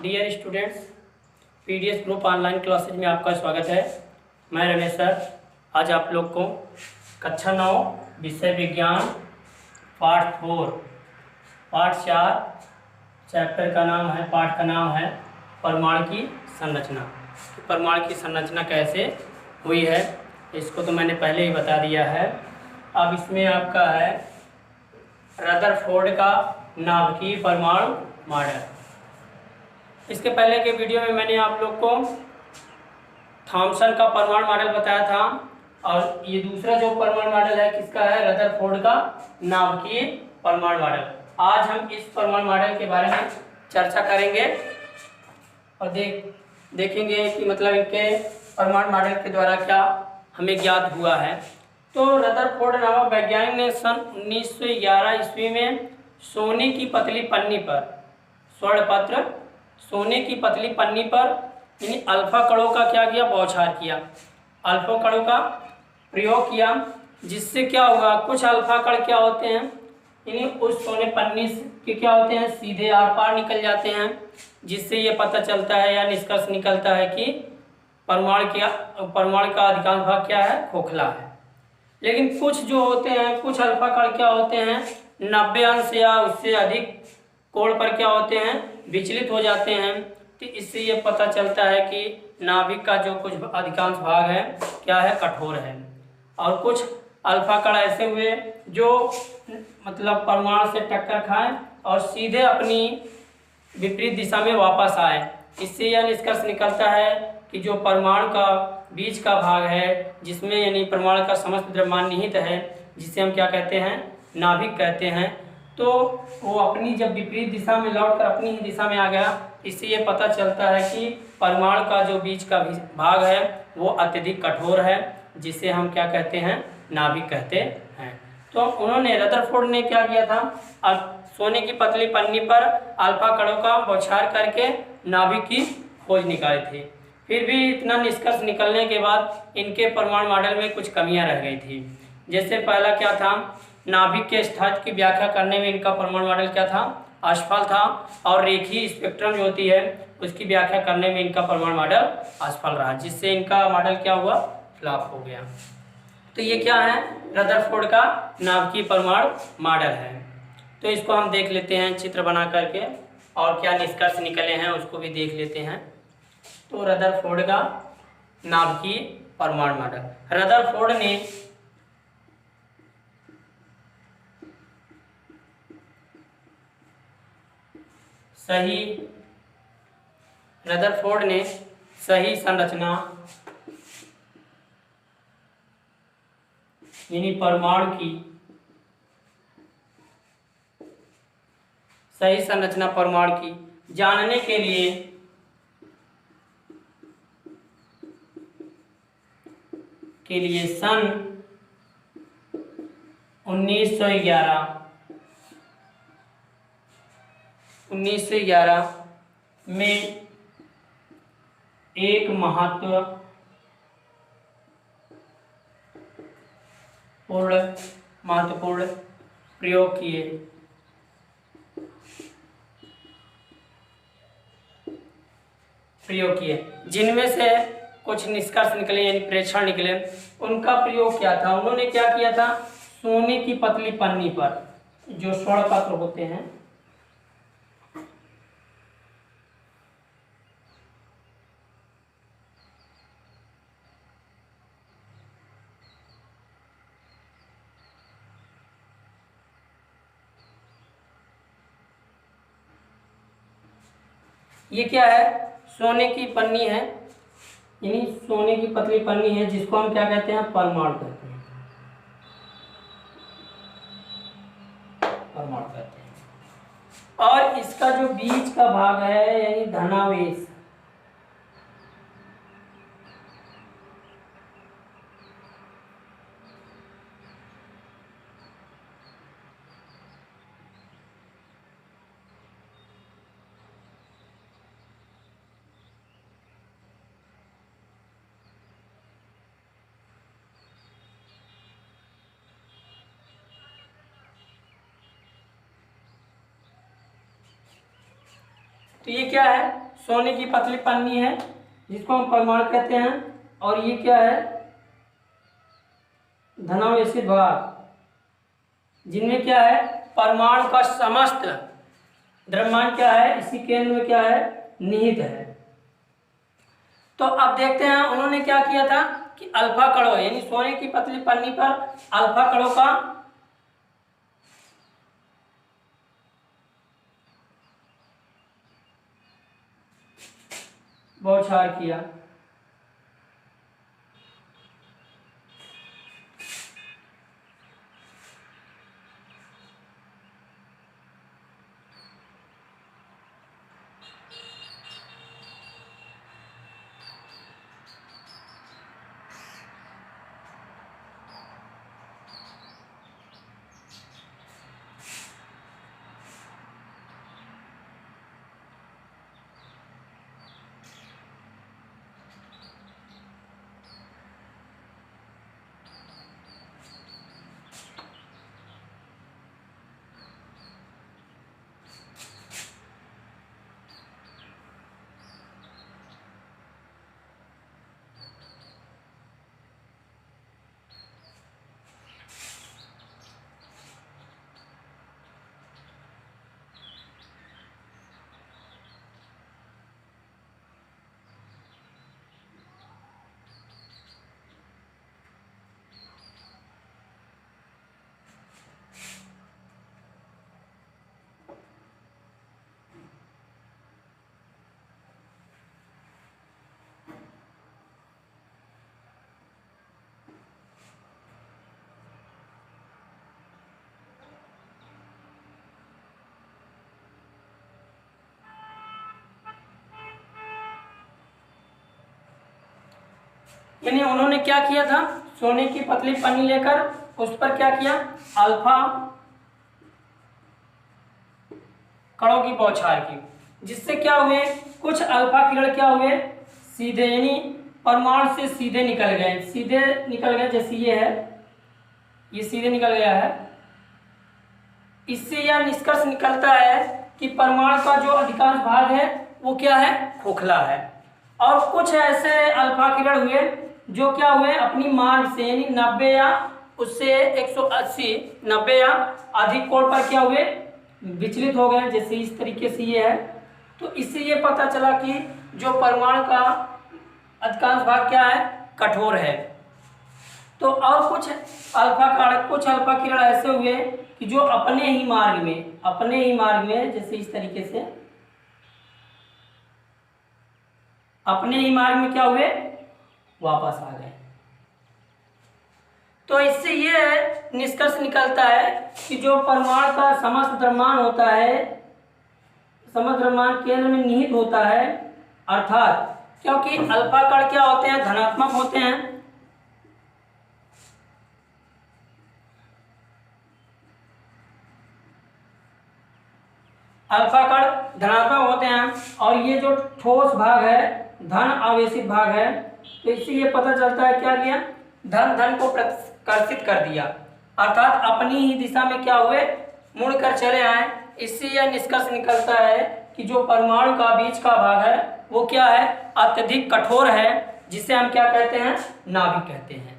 Dear students, PDS group online classes में आपका स्वागत है। मैं रमेश सर आज आप लोग को कक्षा 9 विषय विज्ञान पाठ 4 पाठ 4 चैप्टर का नाम है, पाठ का नाम है परमाणु की संरचना। परमाणु की संरचना कैसे हुई है इसको तो मैंने पहले ही बता दिया है। अब इसमें आपका है रदरफोर्ड का नाभिकीय परमाणु मॉडल। इसके पहले के वीडियो में मैंने आप लोग को थॉमसन का परमाणु मॉडल बताया था, और ये दूसरा जो परमाणु मॉडल है किसका है, रदरफोर्ड का नाभिकीय परमाणु मॉडल। आज हम इस परमाणु मॉडल के बारे में चर्चा करेंगे और देखेंगे कि मतलब इनके परमाणु मॉडल के द्वारा क्या हमें ज्ञात हुआ है। तो रदरफोर्ड नामक वैज्ञानिक ने सन 1911 ईस्वी में सोने की पतली पन्नी पर स्वर्णपत्र सोने की पतली पन्नी पर यानी अल्फा कणों का क्या किया, बौछार किया, अल्फा कणों का प्रयोग किया, जिससे क्या हुआ, कुछ अल्फा कण क्या होते हैं यानी उस सोने पन्नी के क्या होते हैं, सीधे आर पार निकल जाते हैं, जिससे ये पता चलता है या निष्कर्ष निकलता है कि परमाणु का अधिकांश भाग क्या है, खोखला है। लेकिन कुछ जो होते हैं, कुछ अल्फा कण क्या होते हैं 90 अंश या उससे अधिक कोण पर क्या होते हैं, विचलित हो जाते हैं। तो इससे ये पता चलता है कि नाभिक का जो कुछ अधिकांश भाग है क्या है, कठोर है। और कुछ अल्फा कण ऐसे हुए जो मतलब परमाणु से टक्कर खाएं और सीधे अपनी विपरीत दिशा में वापस आए। इससे यह निष्कर्ष निकलता है कि जो परमाणु का बीच का भाग है, जिसमें यानी परमाणु का समस्त द्रव्यमान निहित है, जिसे हम क्या कहते हैं, नाभिक कहते हैं, तो वो अपनी जब विपरीत दिशा में लौटकर अपनी ही दिशा में आ गया। इससे ये पता चलता है कि परमाणु का जो बीच का भाग है वो अत्यधिक कठोर है, जिसे हम क्या कहते हैं, नाभिक कहते हैं। तो उन्होंने रदरफोर्ड ने क्या किया था, अब सोने की पतली पन्नी पर अल्फा कणों का बौछार करके नाभिक की खोज निकाली थी। फिर भी इतना निष्कर्ष निकलने के बाद इनके परमाणु मॉडल में कुछ कमियां रह गई थी। जैसे पहला क्या था, नाभिक के स्थायित्व की व्याख्या करने में इनका परमाणु मॉडल क्या था, असफल था। और रेखीय स्पेक्ट्रम जो होती है उसकी व्याख्या करने में इनका परमाणु मॉडल असफल रहा, जिससे इनका मॉडल क्या हुआ, फ्लॉप हो गया। तो ये क्या है, रदरफोर्ड का नाभिकीय परमाणु मॉडल है। तो इसको हम देख लेते हैं चित्र बना करके, और क्या निष्कर्ष निकले हैं उसको भी देख लेते हैं। तो रदरफोर्ड का नाभिकीय परमाणु मॉडल, रदरफोर्ड ने सही संरचना यानी परमाणु की सही संरचना परमाणु की जानने के लिए सन 1911 में एक महत्वपूर्ण प्रयोग किए, जिनमें से कुछ निष्कर्ष निकले यानी प्रेक्षण निकले। उनका प्रयोग क्या था, उन्होंने क्या किया था, सोने की पतली पन्नी पर जो स्वर्णपत्र होते हैं, ये क्या है, सोने की पन्नी है यानी सोने की पतली पन्नी है, जिसको हम क्या कहते हैं, परमाणु कहते हैं, और इसका जो बीच का भाग है यानी धनावेश, तो ये क्या है, सोने की पतली पन्नी है जिसको हम परमाणु कहते हैं, और ये क्या है, धनावेशित भाग जिनमें क्या है, परमाणु का समस्त द्रव्यमान क्या है, इसी केंद्र में क्या है, निहित है। तो अब देखते हैं उन्होंने क्या किया था कि अल्फा कणों यानी सोने की पतली पन्नी पर अल्फा कणों का बौछार किया। यानी उन्होंने क्या किया था, सोने की पतली पन्नी लेकर उस पर क्या किया, अल्फा कणों की बौछार की, जिससे क्या हुए, कुछ अल्फा किरण क्या हुए, सीधे यानी परमाणु से सीधे निकल गए, जैसे ये है, ये सीधे निकल गया है। इससे यह निष्कर्ष निकलता है कि परमाणु का जो अधिकांश भाग है वो क्या है, खोखला है। और कुछ ऐसे अल्फा किरण हुए जो क्या हुए, अपनी मार्ग से यानी 90 या उससे 180 90 या अधिक कोण पर क्या हुए, विचलित हो गए, जैसे इस तरीके से ये है। तो इससे ये पता चला कि जो परमाणु का अधिकांश भाग क्या है, कठोर है। तो और कुछ अल्फा किरण ऐसे हुए कि जो अपने ही मार्ग में जैसे इस तरीके से अपने ही मार्ग में क्या हुए, वापस आ गए। तो इससे ये निष्कर्ष निकलता है कि जो परमाणु का समस्त द्रव्यमान होता है, समस्त द्रव्यमान केंद्र में निहित होता है, अर्थात क्योंकि अल्फा कण क्या होते हैं, धनात्मक होते हैं, अल्फा कण धनात्मक होते हैं, और ये जो ठोस भाग है धन आवेशित भाग है। तो इससे ये पता चलता है क्या किया, धन को प्रतिकर्षित कर दिया, अर्थात अपनी ही दिशा में क्या हुए, मुड़कर चले आए। इससे यह निष्कर्ष निकलता है कि जो परमाणु का बीच का भाग है वो क्या है, अत्यधिक कठोर है, जिसे हम क्या कहते हैं, नाभिक कहते हैं।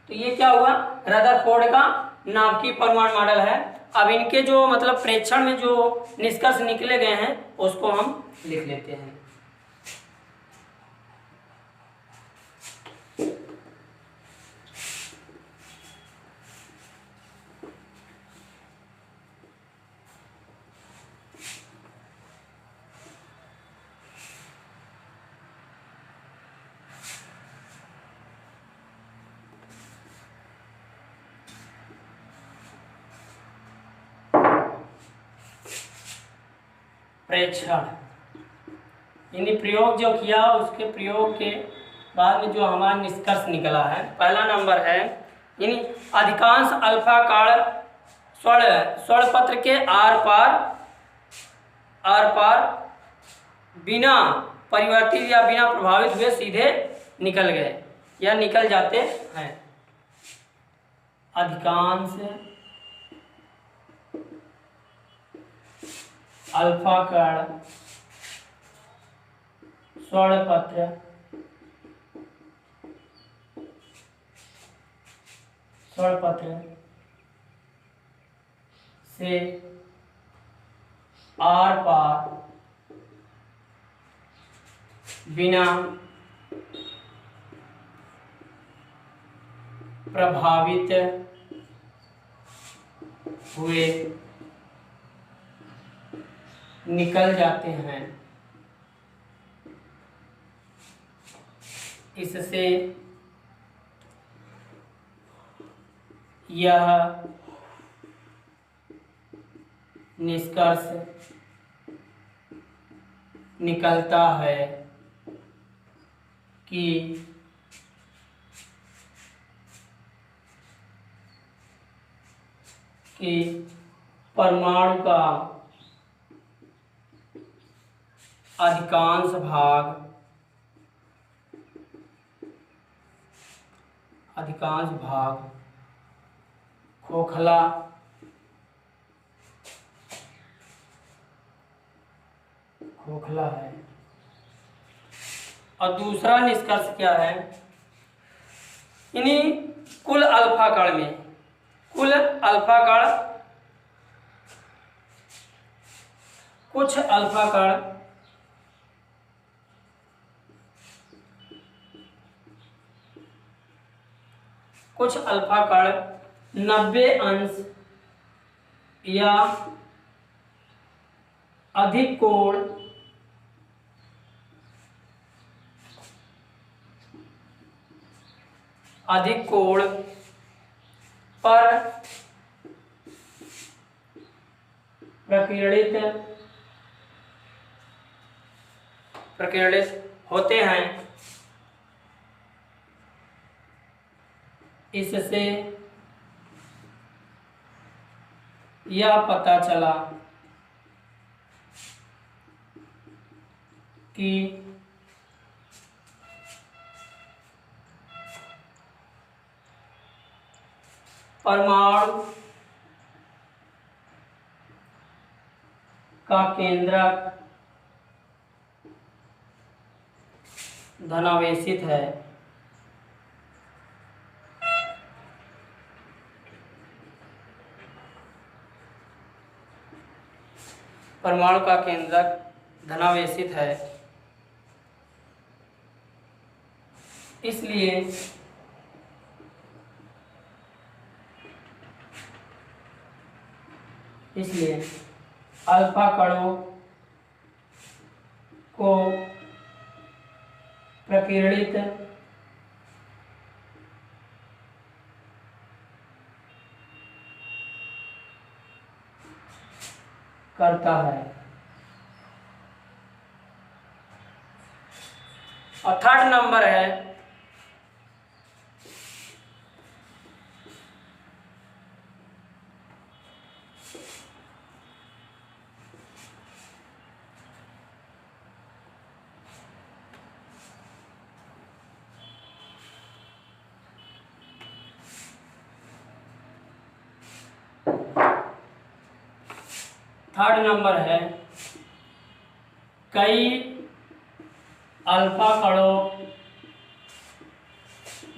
तो ये क्या हुआ, रदरफोर्ड का नाभिकीय परमाणु मॉडल है। अब इनके जो मतलब प्रेक्षण में जो निष्कर्ष निकले गए हैं उसको हम लिख लेते हैं। प्रेक्षण यानी प्रयोग जो किया, उसके प्रयोग के बाद में जो हमारा निष्कर्ष निकला है, पहला नंबर है यानी अधिकांश अल्फा कण स्वर्ण पत्र के आर पार बिना परिवर्तित या बिना प्रभावित हुए सीधे निकल गए या निकल जाते हैं। अधिकांश अल्फा कण स्वरपत्र से आर पार बिना प्रभावित हुए निकल जाते हैं। इससे यह निष्कर्ष निकलता है कि परमाणु का अधिकांश भाग खोखला है। और दूसरा निष्कर्ष क्या है, इन्हीं कुल अल्फा कण में कुछ अल्फा कण 90 अंश या अधिक कोण पर प्रकीर्णित होते हैं। इससे यह पता चला कि परमाणु का केंद्रक धनावेशित है। परमाणु का केंद्रक धनावेशित है, इसलिए अल्फा कणों को प्रकीर्णित करता है। और थर्ड नंबर है कई अल्फा कणों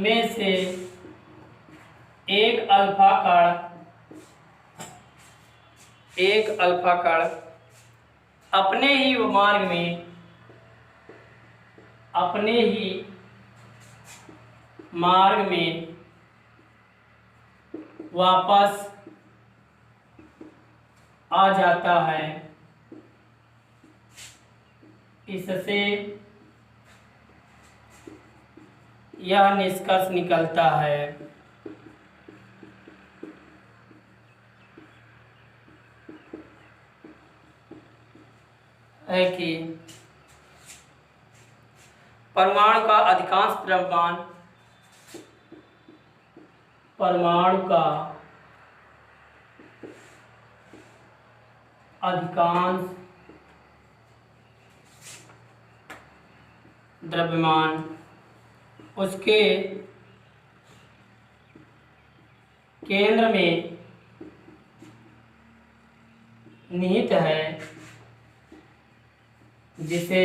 में से एक अल्फा कण अपने ही मार्ग में वापस आ जाता है। इससे यह निष्कर्ष निकलता है कि परमाणु का अधिकांश द्रव्यमान उसके केंद्र में निहित है, जिसे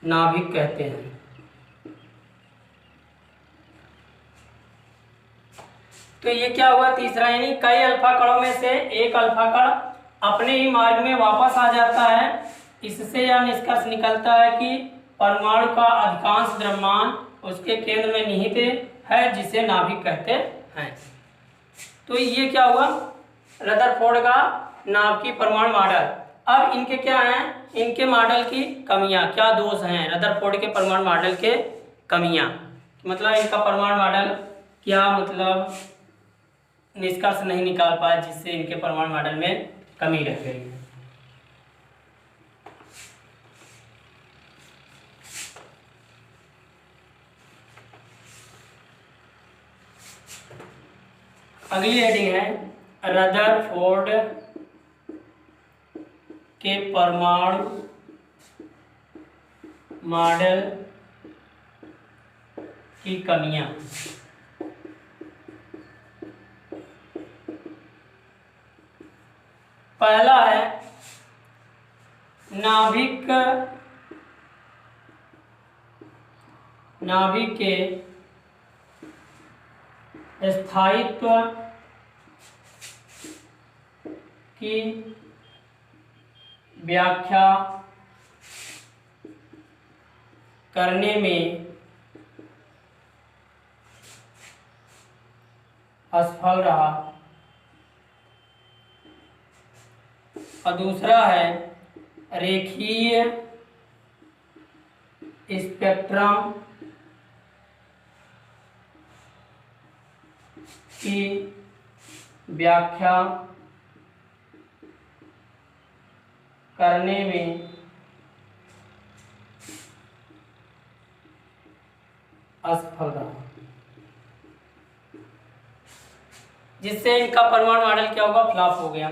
नाभिक कहते हैं। तो ये क्या हुआ तीसरा, यानी कई अल्फा कणों में से एक अल्फा कण अपने ही मार्ग में वापस आ जाता है। इससे यह निष्कर्ष निकलता है कि परमाणु का अधिकांश द्रव्यमान उसके केंद्र में निहित है, जिसे नाभिक कहते हैं। तो ये क्या हुआ, रदरफोर्ड का नाभिकीय परमाणु मॉडल। अब इनके क्या हैं, इनके मॉडल की कमियां, क्या दोष हैं रदरफोर्ड के परमाणु मॉडल के कमियां, मतलब इनका परमाणु मॉडल क्या मतलब निष्कर्ष नहीं निकाल पाया, जिससे इनके परमाणु मॉडल में कमी रह गई है। अगली हेडिंग है रदरफोर्ड के परमाणु मॉडल की कमियां। पहला है नाभिक के स्थायित्व की व्याख्या करने में असफल रहा। और दूसरा है रेखीय स्पेक्ट्रम की व्याख्या करने में असफल रहा, जिससे इनका परमाणु मॉडल क्या होगा, फ्लॉप हो गया।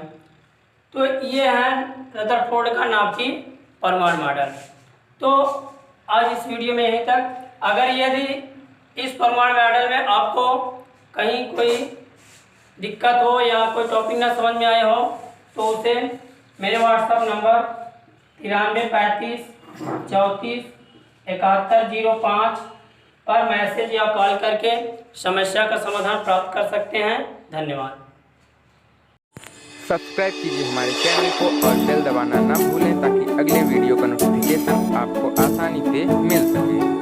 तो ये है रदरफोर्ड का नाभिकीय परमाणु मॉडल। तो आज इस वीडियो में यहीं तक। अगर यदि इस परमाणु मॉडल में आपको कहीं कोई दिक्कत हो या कोई टॉपिक ना समझ में आए हो, तो उसे मेरे व्हाट्सएप नंबर 9335347105 पर मैसेज या कॉल करके समस्या का समाधान प्राप्त कर सकते हैं। धन्यवाद। सब्सक्राइब कीजिए हमारे चैनल को और बेल दबाना ना भूलें, ताकि अगले वीडियो का नोटिफिकेशन आपको आसानी से मिल सके।